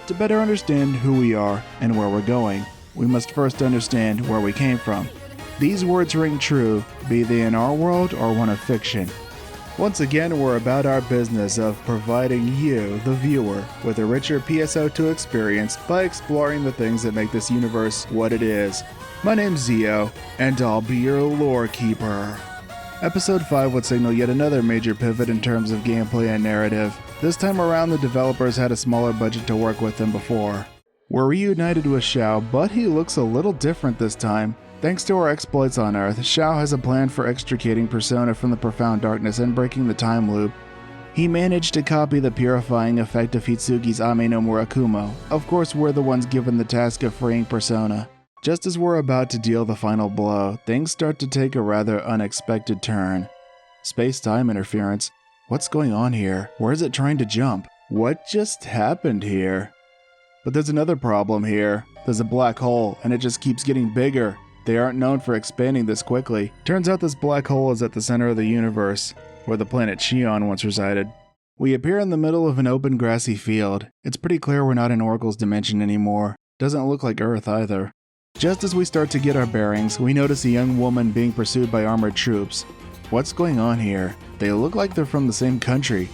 To better understand who we are and where we're going, we must first understand where we came from. These words ring true, be they in our world or one of fiction. Once again, we're about our business of providing you, the viewer, with a richer PSO2 experience by exploring the things that make this universe what it is. My name's Zio, and I'll be your lore keeper. Episode 5 would signal yet another major pivot in terms of gameplay and narrative. This time around, the developers had a smaller budget to work with than before. We're reunited with Shao, but he looks a little different this time. Thanks to our exploits on Earth, Shao has a plan for extricating Persona from the profound darkness and breaking the time loop. He managed to copy the purifying effect of Hitsugi's Ame no Murakumo. Of course, we're the ones given the task of freeing Persona. Just as we're about to deal the final blow, things start to take a rather unexpected turn. Space-time interference. What's going on here? Where is it trying to jump? What just happened here? But there's another problem here. There's a black hole, and it just keeps getting bigger. They aren't known for expanding this quickly. Turns out this black hole is at the center of the universe, where the planet Shion once resided. We appear in the middle of an open grassy field. It's pretty clear we're not in Oracle's dimension anymore. Doesn't look like Earth either. Just as we start to get our bearings, we notice a young woman being pursued by armored troops. What's going on here? They look like they're from the same country.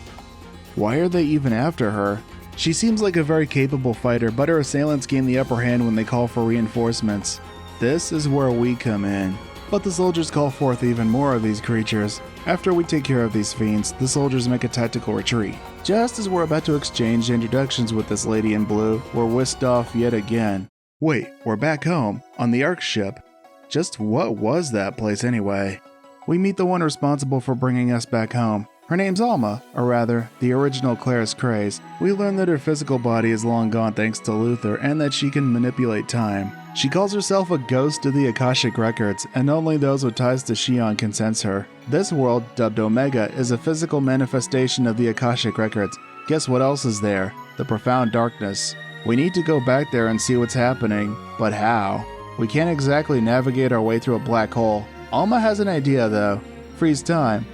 Why are they even after her? She seems like a very capable fighter, but her assailants gain the upper hand when they call for reinforcements. This is where we come in. But the soldiers call forth even more of these creatures. After we take care of these fiends, the soldiers make a tactical retreat. Just as we're about to exchange introductions with this lady in blue, we're whisked off yet again. Wait, we're back home, on the Ark ship. Just what was that place anyway? We meet the one responsible for bringing us back home. Her name's Alma, or rather, the original Claris Craze. We learn that her physical body is long gone thanks to Luther, and that she can manipulate time. She calls herself a ghost of the Akashic Records, and only those with ties to Shion can sense her. This world, dubbed Omega, is a physical manifestation of the Akashic Records. Guess what else is there? The profound darkness. We need to go back there and see what's happening, but how? We can't exactly navigate our way through a black hole. Alma has an idea though. Freeze time.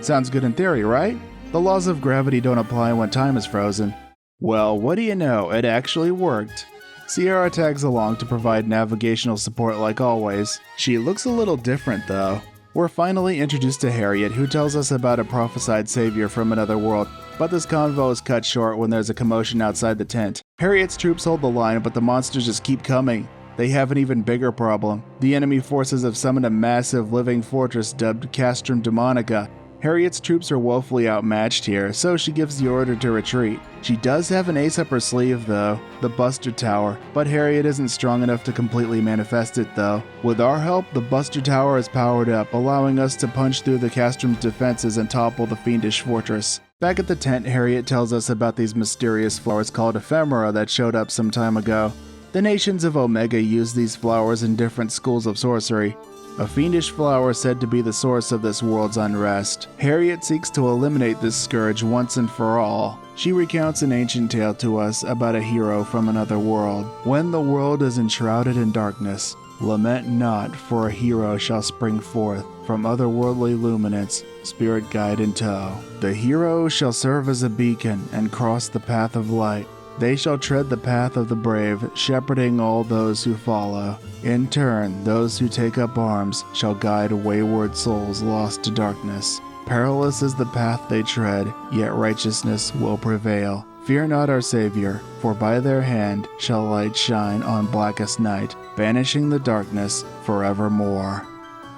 Sounds good in theory, right? The laws of gravity don't apply when time is frozen. Well, what do you know, it actually worked. Sierra tags along to provide navigational support like always. She looks a little different though. We're finally introduced to Harriet, who tells us about a prophesied savior from another world, but this convo is cut short when there's a commotion outside the tent. Harriet's troops hold the line, but the monsters just keep coming. They have an even bigger problem. The enemy forces have summoned a massive living fortress dubbed Castrum Demonica. Harriet's troops are woefully outmatched here, so she gives the order to retreat. She does have an ace up her sleeve though, the Buster Tower, but Harriet isn't strong enough to completely manifest it though. With our help, the Buster Tower is powered up, allowing us to punch through the Castrum's defenses and topple the fiendish fortress. Back at the tent, Harriet tells us about these mysterious flowers called ephemera that showed up some time ago. The nations of Omega use these flowers in different schools of sorcery. A fiendish flower said to be the source of this world's unrest. Harriet seeks to eliminate this scourge once and for all. She recounts an ancient tale to us about a hero from another world. When the world is enshrouded in darkness, lament not, for a hero shall spring forth from otherworldly luminance, spirit guide in tow. The hero shall serve as a beacon and cross the path of light. They shall tread the path of the brave, shepherding all those who follow. In turn, those who take up arms shall guide wayward souls lost to darkness. Perilous is the path they tread, yet righteousness will prevail. Fear not our Savior, for by their hand shall light shine on blackest night, banishing the darkness forevermore.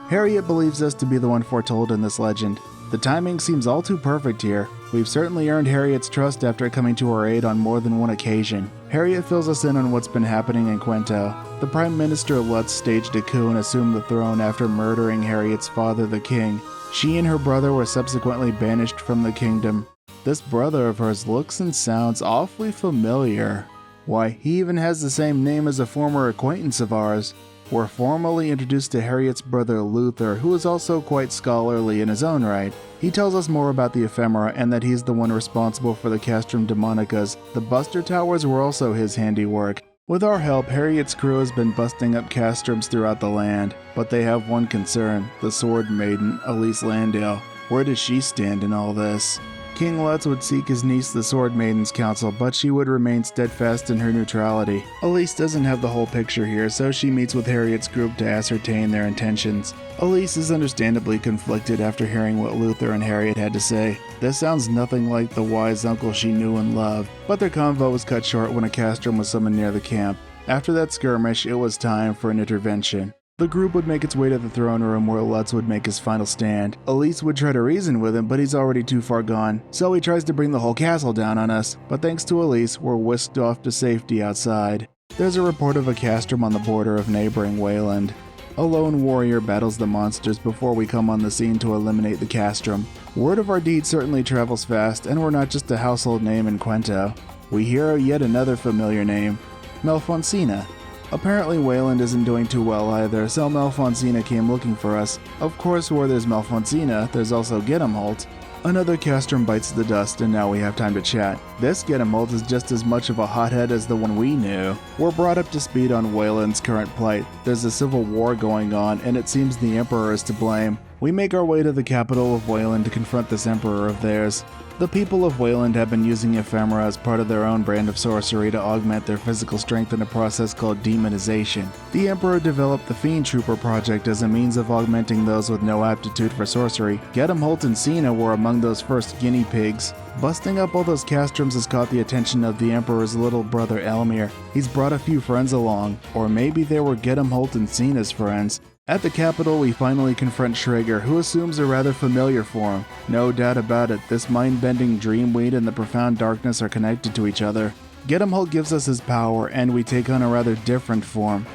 Harriet believes us to be the one foretold in this legend. The timing seems all too perfect here. We've certainly earned Harriet's trust after coming to our aid on more than one occasion. Harriet fills us in on what's been happening in Quento. The Prime Minister Lutz staged a coup and assumed the throne after murdering Harriet's father, the king. She and her brother were subsequently banished from the kingdom. This brother of hers looks and sounds awfully familiar. Why, he even has the same name as a former acquaintance of ours. We're formally introduced to Harriet's brother Luther, who is also quite scholarly in his own right. He tells us more about the ephemera and that he's the one responsible for the Castrum Demonicas. The Buster Towers were also his handiwork. With our help, Harriet's crew has been busting up castrums throughout the land, but they have one concern, the Sword Maiden, Elise Landale. Where does she stand in all this? King Lutz would seek his niece the Sword Maiden's counsel, but she would remain steadfast in her neutrality. Elise doesn't have the whole picture here, so she meets with Harriet's group to ascertain their intentions. Elise is understandably conflicted after hearing what Luther and Harriet had to say. This sounds nothing like the wise uncle she knew and loved, but their convo was cut short when a castrum was summoned near the camp. After that skirmish, it was time for an intervention. The group would make its way to the throne room where Lutz would make his final stand. Elise would try to reason with him, but he's already too far gone, so he tries to bring the whole castle down on us, but thanks to Elise, we're whisked off to safety outside. There's a report of a castrum on the border of neighboring Wayland. A lone warrior battles the monsters before we come on the scene to eliminate the castrum. Word of our deed certainly travels fast, and we're not just a household name in Quento. We hear yet another familiar name, Malfonsina. Apparently Wayland isn't doing too well either, so Malfonsina came looking for us. Of course, where there's Malfonsina, there's also Gedamholt. Another castrum bites the dust, and now we have time to chat. This Gedamholt is just as much of a hothead as the one we knew. We're brought up to speed on Wayland's current plight. There's a civil war going on, and it seems the Emperor is to blame. We make our way to the capital of Wayland to confront this Emperor of theirs. The people of Wayland have been using ephemera as part of their own brand of sorcery to augment their physical strength in a process called demonization. The Emperor developed the Fiend Trooper project as a means of augmenting those with no aptitude for sorcery. Gedamholt and Cena were among those first guinea pigs. Busting up all those castrums has caught the attention of the Emperor's little brother Elmir. He's brought a few friends along, or maybe they were Gedamholt and Cena's friends. At the capital, we finally confront Schrager, who assumes a rather familiar form. No doubt about it, this mind-bending dreamweed and the profound darkness are connected to each other. Gedamholt gives us his power, and we take on a rather different form.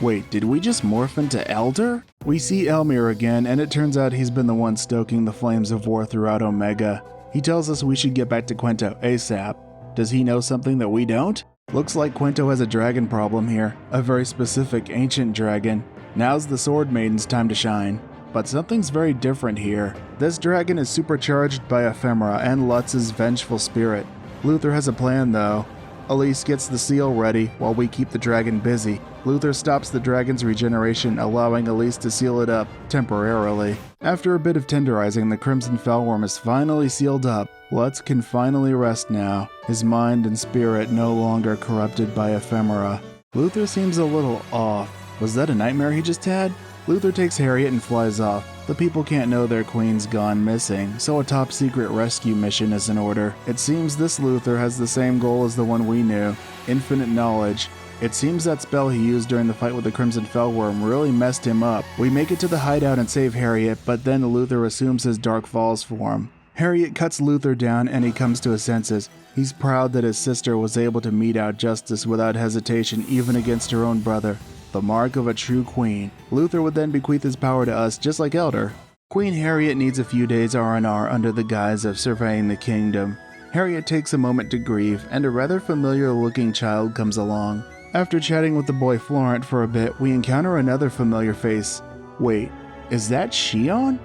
Wait, did we just morph into Elder? We see Elmir again, and it turns out he's been the one stoking the flames of war throughout Omega. He tells us we should get back to Quento ASAP. Does he know something that we don't? Looks like Quento has a dragon problem here, a very specific ancient dragon. Now's the Sword Maiden's time to shine. But something's very different here. This dragon is supercharged by ephemera and Lutz's vengeful spirit. Luther has a plan though. Elise gets the seal ready while we keep the dragon busy. Luther stops the dragon's regeneration, allowing Elise to seal it up, temporarily. After a bit of tenderizing, the Crimson Fellworm is finally sealed up. Lutz can finally rest now, his mind and spirit no longer corrupted by ephemera. Luther seems a little off. Was that a nightmare he just had? Luther takes Harriet and flies off. The people can't know their queen's gone missing, so a top-secret rescue mission is in order. It seems this Luther has the same goal as the one we knew, infinite knowledge. It seems that spell he used during the fight with the Crimson Fellworm really messed him up. We make it to the hideout and save Harriet, but then Luther assumes his Dark Falls form. Harriet cuts Luther down and he comes to his senses. He's proud that his sister was able to mete out justice without hesitation even against her own brother. The mark of a true queen. Luther would then bequeath his power to us just like Elder. Queen Harriet needs a few days R&R under the guise of surveying the kingdom. Harriet takes a moment to grieve and a rather familiar looking child comes along. After chatting with the boy Florent for a bit, we encounter another familiar face. Wait, is that Shion?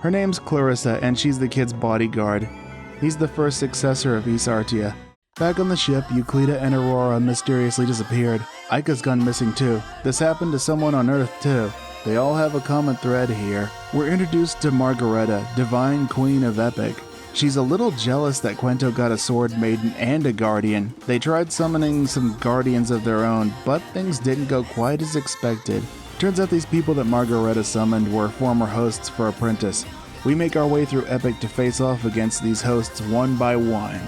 Her name's Clarissa and she's the kid's bodyguard. He's the first successor of Isartia. Back on the ship, Euclida and Aurora mysteriously disappeared. Aika's gone missing too. This happened to someone on Earth too. They all have a common thread here. We're introduced to Margaretta, Divine Queen of Epic. She's a little jealous that Quento got a Sword Maiden and a Guardian. They tried summoning some Guardians of their own, but things didn't go quite as expected. Turns out these people that Margaretta summoned were former hosts for Apprentice. We make our way through Epic to face off against these hosts one by one.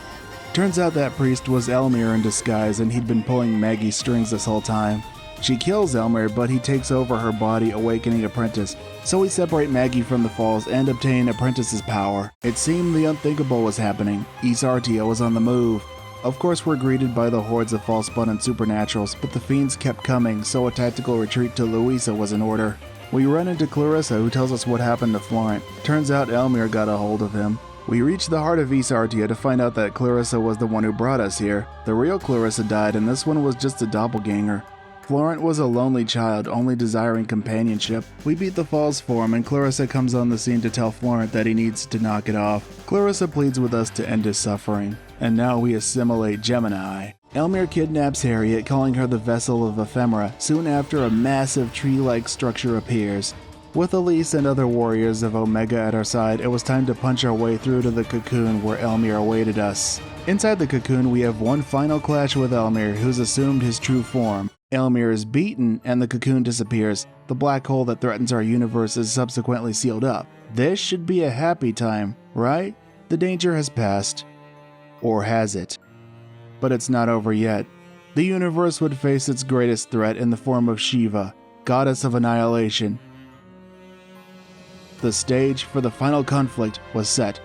Turns out that priest was Elmir in disguise and he'd been pulling Maggie's strings this whole time. She kills Elmir, but he takes over her body, awakening Apprentice. So we separate Maggie from the Falls and obtain Apprentice's power. It seemed the unthinkable was happening. Isartia was on the move. Of course we're greeted by the hordes of False-Spawn and Supernaturals, but the fiends kept coming, so a tactical retreat to Louisa was in order. We run into Clarissa, who tells us what happened to Florent. Turns out Elmir got a hold of him. We reach the heart of Isartia to find out that Clarissa was the one who brought us here. The real Clarissa died and this one was just a doppelganger. Florent was a lonely child, only desiring companionship. We beat the Falls for him and Clarissa comes on the scene to tell Florent that he needs to knock it off. Clarissa pleads with us to end his suffering. And now we assimilate Gemini. Elmir kidnaps Harriet, calling her the vessel of ephemera. Soon after, a massive tree-like structure appears. With Elise and other warriors of Omega at our side, it was time to punch our way through to the cocoon where Elmir awaited us. Inside the cocoon, we have one final clash with Elmir, who's assumed his true form. Elmir is beaten and the cocoon disappears. The black hole that threatens our universe is subsequently sealed up. This should be a happy time, right? The danger has passed. Or has it? But it's not over yet. The universe would face its greatest threat in the form of Shiva, goddess of annihilation. The stage for the final conflict was set.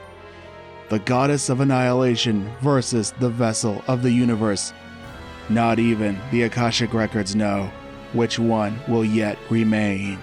The goddess of annihilation versus the vessel of the universe. Not even the Akashic records know which one will yet remain.